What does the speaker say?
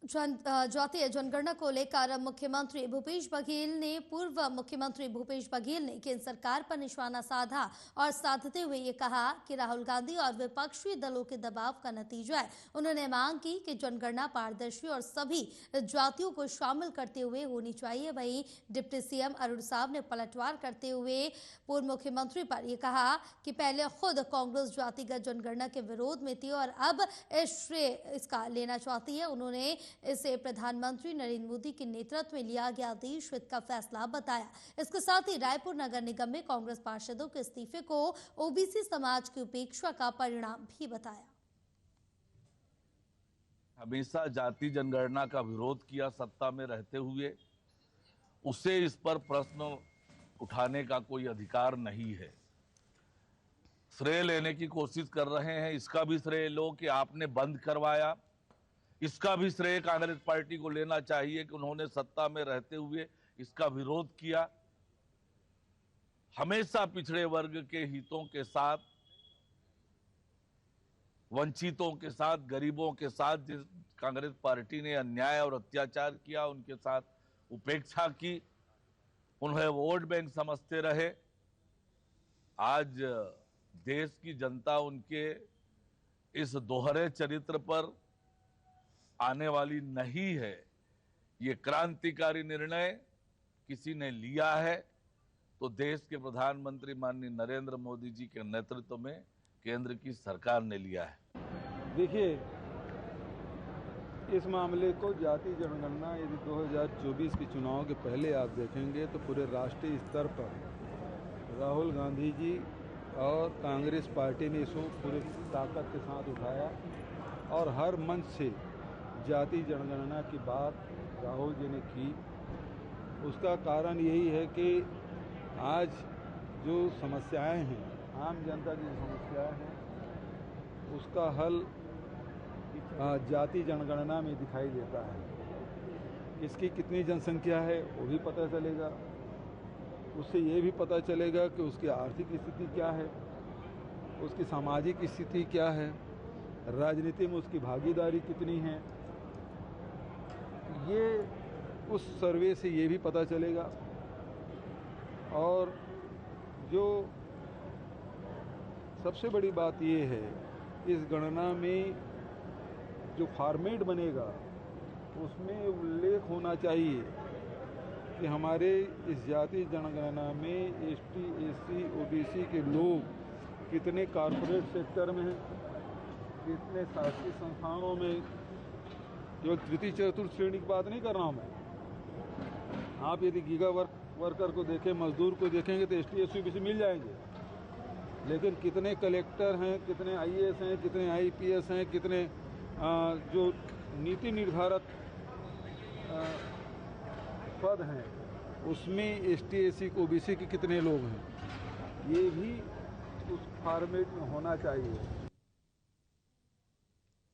जातीय जनगणना को लेकर मुख्यमंत्री भूपेश बघेल ने पूर्व मुख्यमंत्री भूपेश बघेल ने केंद्र सरकार पर निशाना साधा और साधते हुए ये कहा कि राहुल गांधी और विपक्षी दलों के दबाव का नतीजा है। उन्होंने मांग की कि जनगणना पारदर्शी और सभी जातियों को शामिल करते हुए होनी चाहिए। वहीं डिप्टी सीएम अरुण साहब ने पलटवार करते हुए पूर्व मुख्यमंत्री पर यह कहा कि पहले खुद कांग्रेस जातिगत जनगणना के विरोध में थी और अब श्रेय इसका लेना चाहती है। उन्होंने इसे प्रधानमंत्री नरेंद्र मोदी के नेतृत्व में लिया गया देश हित का फैसला बताया। इसके साथ ही रायपुर नगर निगम में कांग्रेस पार्षदों के इस्तीफे को ओबीसी समाज की उपेक्षा का परिणाम भी बताया। हमेशा जाति जनगणना का विरोध किया सत्ता में रहते हुए, उसे इस पर प्रश्न उठाने का कोई अधिकार नहीं है। श्रेय लेने की कोशिश कर रहे हैं, इसका भी श्रेय लो कि आपने बंद करवाया। इसका भी श्रेय कांग्रेस पार्टी को लेना चाहिए कि उन्होंने सत्ता में रहते हुए इसका विरोध किया। हमेशा पिछड़े वर्ग के हितों के साथ, वंचितों के साथ, गरीबों के साथ जिस कांग्रेस पार्टी ने अन्याय और अत्याचार किया, उनके साथ उपेक्षा की, उन्हें वोट बैंक समझते रहे। आज देश की जनता उनके इस दोहरे चरित्र पर आने वाली नहीं है। ये क्रांतिकारी निर्णय किसी ने लिया है तो देश के प्रधानमंत्री माननीय नरेंद्र मोदी जी के नेतृत्व में केंद्र की सरकार ने लिया है। देखिए, इस मामले को जाति जनगणना यदि 2024 के चुनाव के पहले आप देखेंगे तो पूरे राष्ट्रीय स्तर पर राहुल गांधी जी और कांग्रेस पार्टी ने इसको पूरे ताकत के साथ उठाया और हर मंच से जाति जनगणना की बात राहुल जी ने की। उसका कारण यही है कि आज जो समस्याएं हैं, आम जनता की जो समस्याएं हैं, उसका हल जाति जनगणना में दिखाई देता है। किसकी कितनी जनसंख्या है वो भी पता चलेगा। उससे ये भी पता चलेगा कि उसकी आर्थिक स्थिति क्या है, उसकी सामाजिक स्थिति क्या है, राजनीति में उसकी भागीदारी कितनी है। ये उस सर्वे से ये भी पता चलेगा। और जो सबसे बड़ी बात ये है, इस गणना में जो फॉर्मेट बनेगा उसमें उल्लेख होना चाहिए कि हमारे इस जाति जनगणना में एसटी, एससी, ओबीसी के लोग कितने कॉर्पोरेट सेक्टर में हैं, कितने शासकीय संस्थानों में। केवल तृतीय चतुर्थ श्रेणी की बात नहीं कर रहा हूँ मैं। आप यदि गीगा वर्कर को देखें, मजदूर को देखेंगे तो एसटी, एससी, ओबीसी मिल जाएंगे। लेकिन कितने कलेक्टर हैं, कितने आईएएस हैं, कितने आईपीएस हैं, कितने जो नीति निर्धारक पद हैं, उसमें एसटी, एससी, ओबीसी के कितने लोग हैं, ये भी उस फॉर्मेट में होना चाहिए।